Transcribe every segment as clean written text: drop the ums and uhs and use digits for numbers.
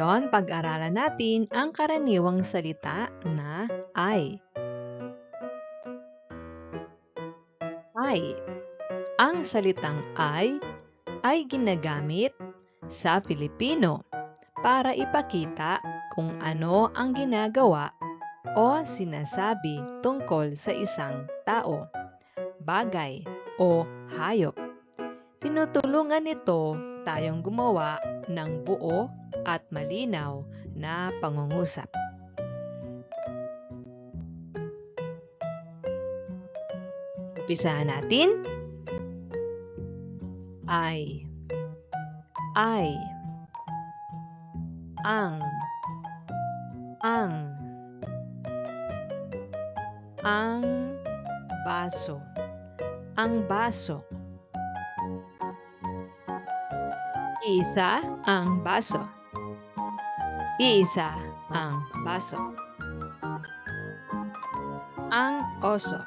Ngayon, pag-aralan natin ang karaniwang salita na ay. Ay. Ang salitang ay ginagamit sa Filipino para ipakita kung ano ang ginagawa o sinasabi tungkol sa isang tao, bagay o hayop. Tinutulungan nito tayong gumawa ng buo at malinaw na pangungusap. Umpisahan natin. Ay. Ang. Baso. Ang baso. Iisa ang baso. Iisa ang baso. Ang oso.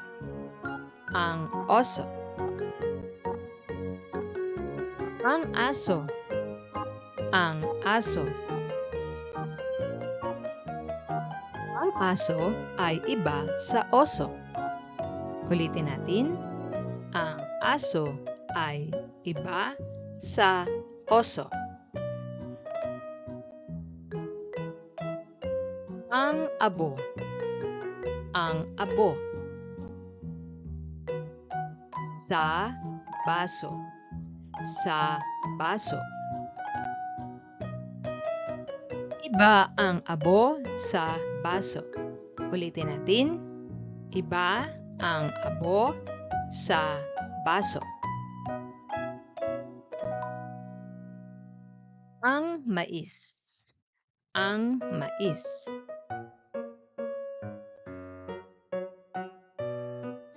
Ang oso. Ang aso. Ang aso. Ang aso ay iba sa oso. Ulitin natin. Ang aso ay iba sa oso. Ang abo. Ang abo. Sa baso. Sa baso. Iba ang abo sa baso. Ulitin natin. Iba ang abo sa baso. Ang mais. Ang mais.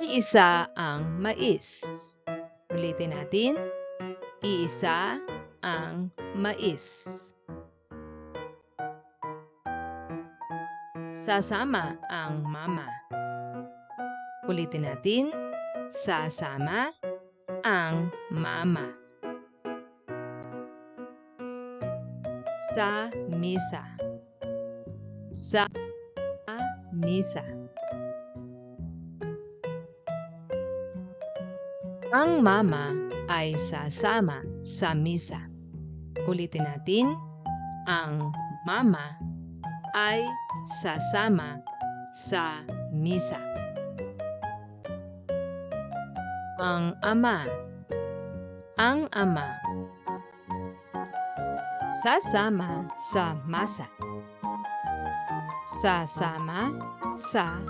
Iisa ang mais. Ulitin natin. Iisa ang mais. Sasama ang mama. Ulitin natin. Sasama ang mama. Sa misa. Sa misa. Ang mama ay sasama sa misa. Ulitin natin. Ang mama ay sasama sa misa. Ang ama. Ang ama. Sasama sa masa. Sasama sa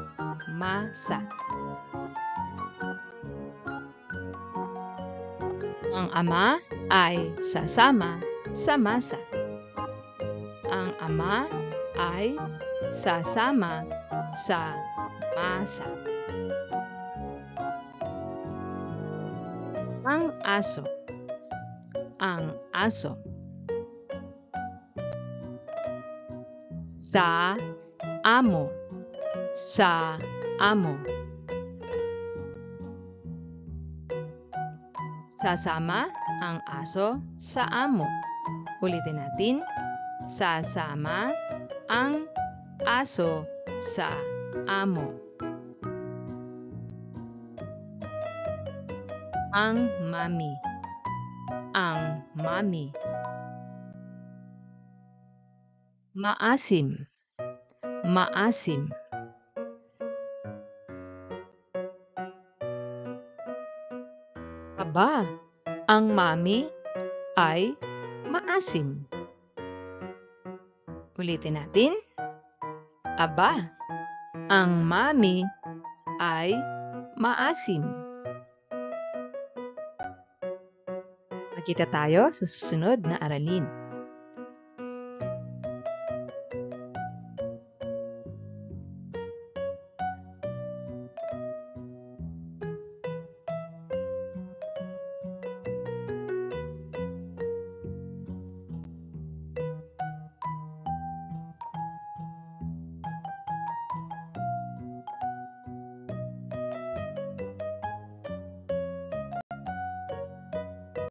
masa. Ang ama ay sasama sa masa. Ang ama ay sasama sa masa. Ang aso. Ang aso. Sa amo. Sa amo. Sasama ang aso sa amo. Ulitin natin. Sasama ang aso sa amo. Ang mami. Ang mami. Maasim. Maasim. Aba, ang mami ay maasim. Ulitin natin. Aba, ang mami ay maasim. Magkita tayo sa susunod na aralin.